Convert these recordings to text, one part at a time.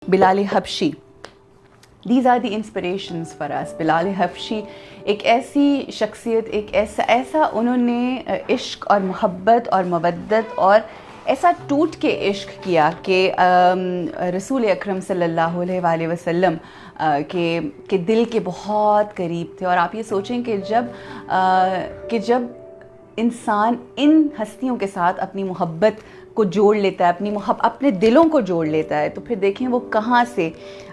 Bilal Habshi, these are the inspirations for us. Bilal Habshi एक ऐसी शख्सियत, एक ऐसा उन्होंने इश्क और मोहब्बत और मवद्दत और ऐसा टूट के इश्क किया कि रसूल अकरम सल्लल्लाहु अलैहि वसल्लम के दिल के बहुत करीब थे। और आप ये सोचें कि जब इंसान इन हस्तियों के साथ अपनी मोहब्बत को जोड़ लेता है, अपने दिलों को जोड़ लेता है, तो फिर देखें वो कहाँ से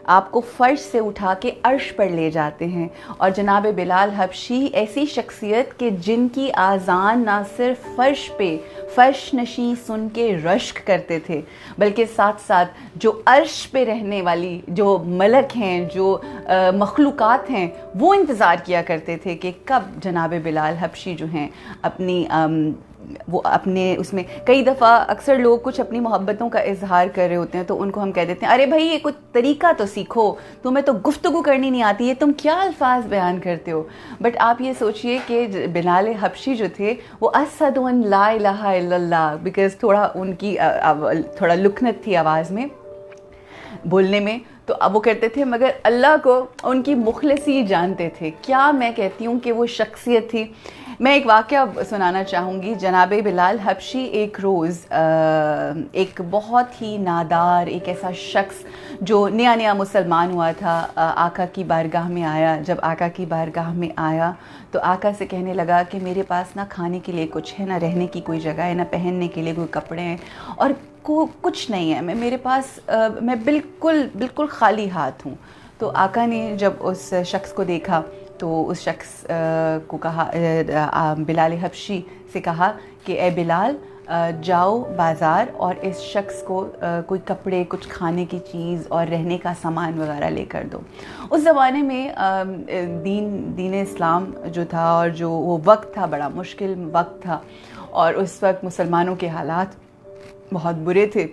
आपको फ़र्श से उठा के अर्श पर ले जाते हैं। और जनाब बिलाल हबशी ऐसी शख्सियत के जिनकी आज़ान ना सिर्फ फ़र्श नशी सुन के रश्क करते थे, बल्कि साथ साथ जो अर्श पे रहने वाली जो मलक हैं, जो मखलूक़ात हैं, वो इंतज़ार किया करते थे कि कब जनाब बिलाल हबशी जो हैं वो अपने उसमें कई दफ़ा अक्सर लोग कुछ अपनी मोहब्बतों का इजहार कर रहे होते हैं तो उनको हम कह देते हैं, अरे भाई ये कुछ तरीका तो सीखो, तुम्हें तो गुफ्तगू करनी नहीं आती है, तुम क्या अल्फाज बयान करते हो। बट आप ये सोचिए कि बिलाल हबशी जो थे वो अशहदु अन ला इलाहा इल्लल्लाह, बिकॉज़ थोड़ा उनकी थोड़ा लुकनत थी आवाज़ में, बोलने में, तो अब वो करते थे, मगर अल्लाह को उनकी मुखलिसी जानते थे। क्या मैं कहती हूँ कि वो शख्सियत थी। मैं एक वाक़या सुनाना चाहूँगी। जनाब बिलाल हबशी एक रोज़ एक बहुत ही नादार, एक ऐसा शख्स जो नया नया मुसलमान हुआ था, आका की बारगाह में आया। जब आका की बारगाह में आया तो आका से कहने लगा कि मेरे पास ना खाने के लिए कुछ है, ना रहने की कोई जगह है, ना पहनने के लिए कोई कपड़े हैं, और कुछ नहीं है, मेरे पास मैं बिल्कुल खाली हाथ हूँ। तो आका ने जब उस शख्स को देखा तो उस शख्स को कहा, बिलाल हबशी से कहा कि ए बिलाल, जाओ बाज़ार और इस शख्स को कोई कपड़े, कुछ खाने की चीज़ और रहने का सामान वगैरह लेकर दो। उस ज़माने में दीन इस्लाम जो था और जो वो वक्त था, बड़ा मुश्किल वक्त था, और उस वक्त मुसलमानों के हालात बहुत बुरे थे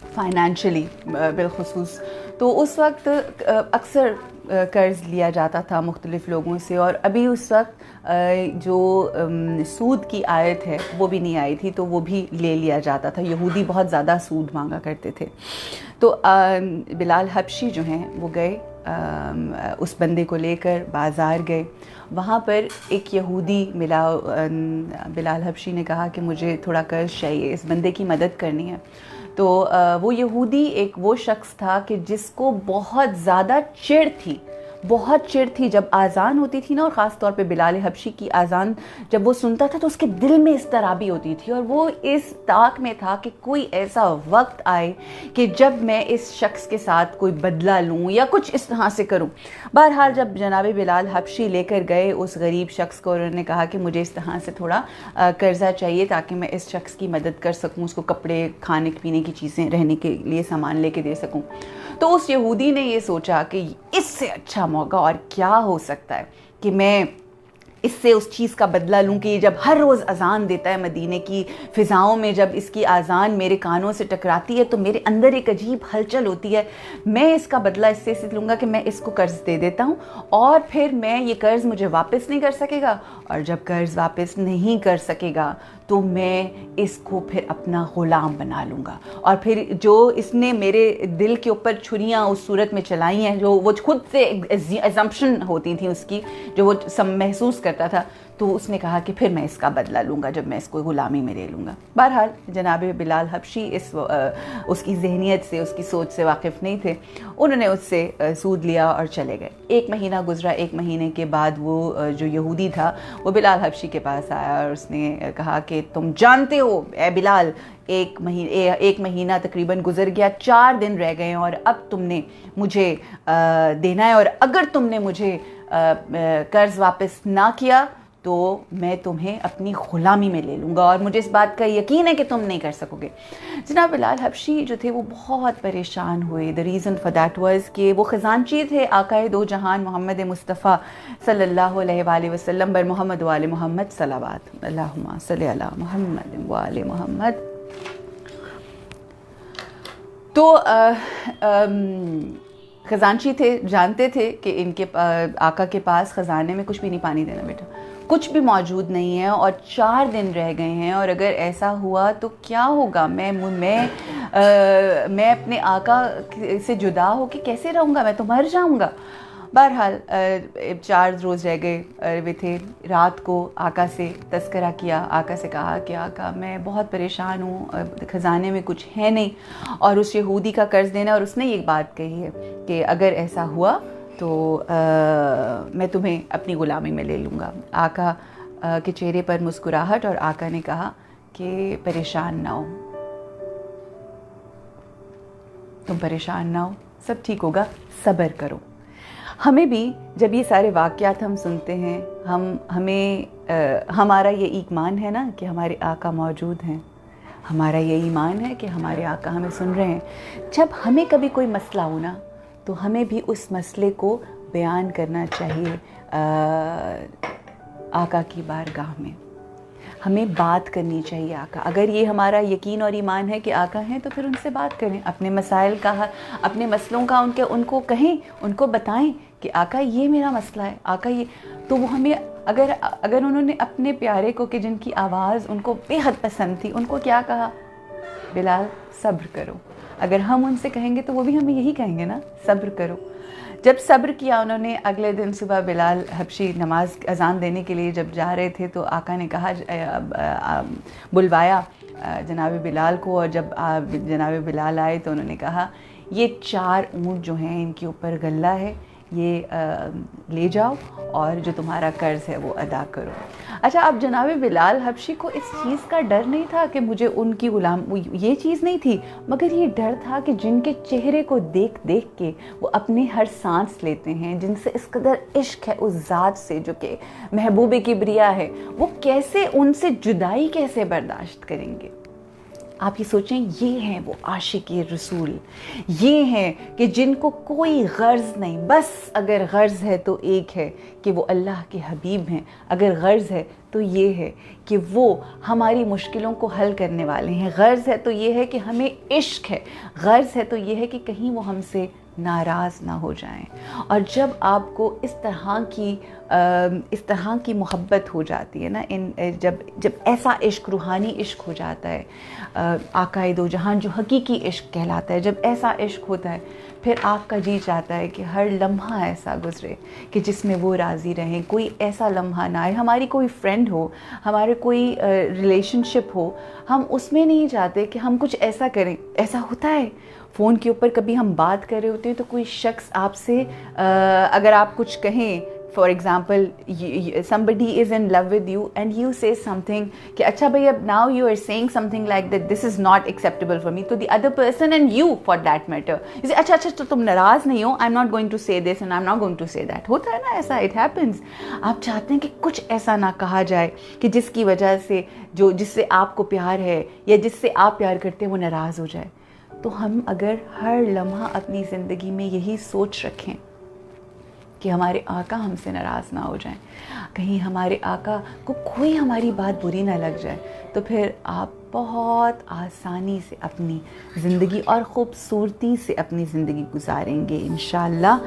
फाइनेंशियली बिलखुसूस। तो उस वक्त अक्सर कर्ज़ लिया जाता था मुख्तलिफ़ लोगों से, और अभी उस वक्त जो सूद की आयत है वो भी नहीं आई थी, तो वो भी ले लिया जाता था। यहूदी बहुत ज़्यादा सूद मांगा करते थे। तो बिलाल हबशी जो हैं वो गए, उस बंदे को लेकर बाज़ार गए। वहाँ पर एक यहूदी मिला। बिलाल हबशी ने कहा कि मुझे थोड़ा कर्ज़ चाहिए, इस बंदे की मदद करनी है। तो वो यहूदी एक वो शख्स था कि जिसको बहुत ज़्यादा चिढ़ थी जब आज़ान होती थी ना, और ख़ास तौर पे बिलाल हबशी की आज़ान जब वो सुनता था तो उसके दिल में इज़्तिराबी होती थी, और वो इस ताक में था कि कोई ऐसा वक्त आए कि जब मैं इस शख्स के साथ कोई बदला लूँ या कुछ इस तरह से करूँ। बहरहाल जब जनाब बिलाल हबशी लेकर गए उस गरीब शख्स को, उन्होंने कहा कि मुझे इस तरह से थोड़ा कर्ज़ा चाहिए ताकि मैं इस शख्स की मदद कर सकूँ, उसको कपड़े, खाने पीने की चीज़ें, रहने के लिए सामान लेके दे सकूँ। तो उस यहूदी ने ये सोचा कि इससे अच्छा मौका और क्या हो सकता है कि मैं इससे उस चीज़ का बदला लूँ कि जब हर रोज़ अज़ान देता है मदीने की फ़िज़ाओं में, जब इसकी आज़ान मेरे कानों से टकराती है तो मेरे अंदर एक अजीब हलचल होती है। मैं इसका बदला इससे लूँगा कि मैं इसको कर्ज़ दे देता हूँ, और फिर मैं ये कर्ज़ मुझे वापस नहीं कर सकेगा, और जब कर्ज़ वापस नहीं कर सकेगा तो मैं इसको फिर अपना ग़ुलाम बना लूँगा, और फिर जो इसने मेरे दिल के ऊपर छुरियाँ उस सूरत में चलाई हैं, जो वो खुद से एजम्पशन होती थी उसकी, जो वो महसूस करता था, तो उसने कहा कि फिर मैं इसका बदला लूँगा जब मैं इसको ग़ुलामी में ले लूँगा। बहरहाल जनाब बिलाल हबशी उसकी जहनीत से, उसकी सोच से वाकिफ़ नहीं थे। उन्होंने उससे सूद लिया और चले गए। 1 महीना गुजरा। 1 महीने के बाद वो जो यहूदी था वो बिलाल हबशी के पास आया और उसने कहा कि तुम जानते हो ए बिलाल, 1 महीना तकरीबन गुजर गया, 4 दिन रह गए और अब तुमने मुझे देना है, और अगर तुमने मुझे कर्ज़ वापस ना किया तो मैं तुम्हें अपनी ग़ुलामी में ले लूँगा, और मुझे इस बात का यकीन है कि तुम नहीं कर सकोगे। जनाब बिलाल हबशी जो थे वो बहुत परेशान हुए। The reason for that was कि वो ख़जानची थे आकाए दो जहान मोहम्मद मुस्तफ़ा सल्लल्लाहु अलैहि वसल्लम बर मोहम्मद व आले मोहम्मद सलावत अल्लाहुम्मा सल्लि अला मोहम्मद व आले मोहम्मद। तो ख़जानची थे, जानते थे कि इनके आका के पास ख़जाने में कुछ भी नहीं, पानी देना बेटा, कुछ भी मौजूद नहीं है और 4 दिन रह गए हैं, और अगर ऐसा हुआ तो क्या होगा? मैं अपने आका से जुदा हो के कैसे रहूँगा? मैं तो मर जाऊँगा। बहरहाल 4 रोज़ रह गए हुए थे। रात को आका से तज़किरा किया, आका से कहा कि आका मैं बहुत परेशान हूँ, ख़ज़ाने में कुछ है नहीं और उस यहूदी का कर्ज़ देना। और उसने ये बात कही है कि अगर ऐसा हुआ तो मैं तुम्हें अपनी ग़ुलामी में ले लूँगा। आका के चेहरे पर मुस्कुराहट, और आका ने कहा कि परेशान ना हो, तुम परेशान ना हो, सब ठीक होगा, सब्र करो। हमें भी जब ये सारे वाक़यात हम सुनते हैं, हमारा ये ईमान है ना कि हमारे आका मौजूद हैं, हमारा ये ईमान है कि हमारे आका हमें सुन रहे हैं। जब हमें कभी कोई मसला हो ना, तो हमें भी उस मसले को बयान करना चाहिए आका की बारगाह में। हमें बात करनी चाहिए आका। अगर ये हमारा यकीन और ईमान है कि आका हैं, तो फिर उनसे बात करें, अपने मसाइल का, अपने मसलों का उनको कहें, उनको बताएं कि आका ये मेरा मसला है, आका ये। तो वो हमें अगर उन्होंने अपने प्यारे को, कि जिनकी आवाज़ उनको बेहद पसंद थी, उनको क्या कहा? बिलाल सब्र करो। अगर हम उनसे कहेंगे तो वो भी हमें यही कहेंगे ना, सब्र करो। जब सब्र किया उन्होंने, अगले दिन सुबह बिलाल हबशी नमाज अज़ान देने के लिए जब जा रहे थे, तो आका ने कहा, बुलवाया जनाब बिलाल को, और जब जनाब बिलाल आए तो उन्होंने कहा, ये 4 ऊँट जो हैं इनके ऊपर गल्ला है, ये ले जाओ और जो तुम्हारा कर्ज़ है वो अदा करो। अच्छा, अब जनाब बिलाल हबशी को इस चीज़ का डर नहीं था कि मुझे उनकी गुलाम, ये चीज़ नहीं थी, मगर ये डर था कि जिनके चेहरे को देख देख के वो अपनी हर सांस लेते हैं, जिनसे इस कदर इश्क है उस ज़ात से जो कि महबूब किबरिया है, वो कैसे, उनसे जुदाई कैसे बर्दाश्त करेंगे? आप ये सोचें, ये हैं वो आशिक़े रसूल, ये हैं कि जिनको कोई गर्ज़ नहीं, बस अगर गर्ज़ है तो एक है कि वो अल्लाह के हबीब हैं, अगर गर्ज़ है तो ये है कि वो हमारी मुश्किलों को हल करने वाले हैं, गर्ज़ है तो ये है कि हमें इश्क है, गर्ज़ है तो ये है कि कहीं वो हमसे नाराज़ ना हो जाएं। और जब आपको इस तरह की मोहब्बत हो जाती है ना, जब ऐसा इश्क, रूहानी इश्क हो जाता है, आकाए दो जहान जो हकीकी इश्क कहलाता है, जब ऐसा इश्क होता है, फिर आपका जी चाहता है कि हर लम्हा ऐसा गुजरे कि जिसमें वो राज़ी रहें। कोई ऐसा लम्हा ना आए, हमारी कोई फ्रेंड हो, हमारे कोई रिलेशनशिप हो, हम उसमें नहीं चाहते कि हम कुछ ऐसा करें। ऐसा होता है, फ़ोन के ऊपर कभी हम बात कर रहे होते हैं तो कोई शख्स आपसे अगर आप कुछ कहें, for example somebody is in love with you and you say something कि अच्छा भैया, now you are saying something like that this is not acceptable for me, तो the other person and you for that matter you say अच्छा तो तुम नाराज़ नहीं हो, I'm not going to say this and I'm not going to say that। होता है ना ऐसा, it happens। आप चाहते हैं कि कुछ ऐसा ना कहा जाए कि जिसकी वजह से जिससे आपको प्यार है या जिससे आप प्यार करते हैं वो नाराज़ हो जाए। तो हम अगर हर लम्हा अपनी ज़िंदगी में यही सोच रखें कि हमारे आका हमसे नाराज़ ना हो जाएं, कहीं हमारे आका को कोई हमारी बात बुरी ना लग जाए, तो फिर आप बहुत आसानी से अपनी ज़िंदगी और ख़ूबसूरती से अपनी ज़िंदगी गुजारेंगे इंशाअल्लाह।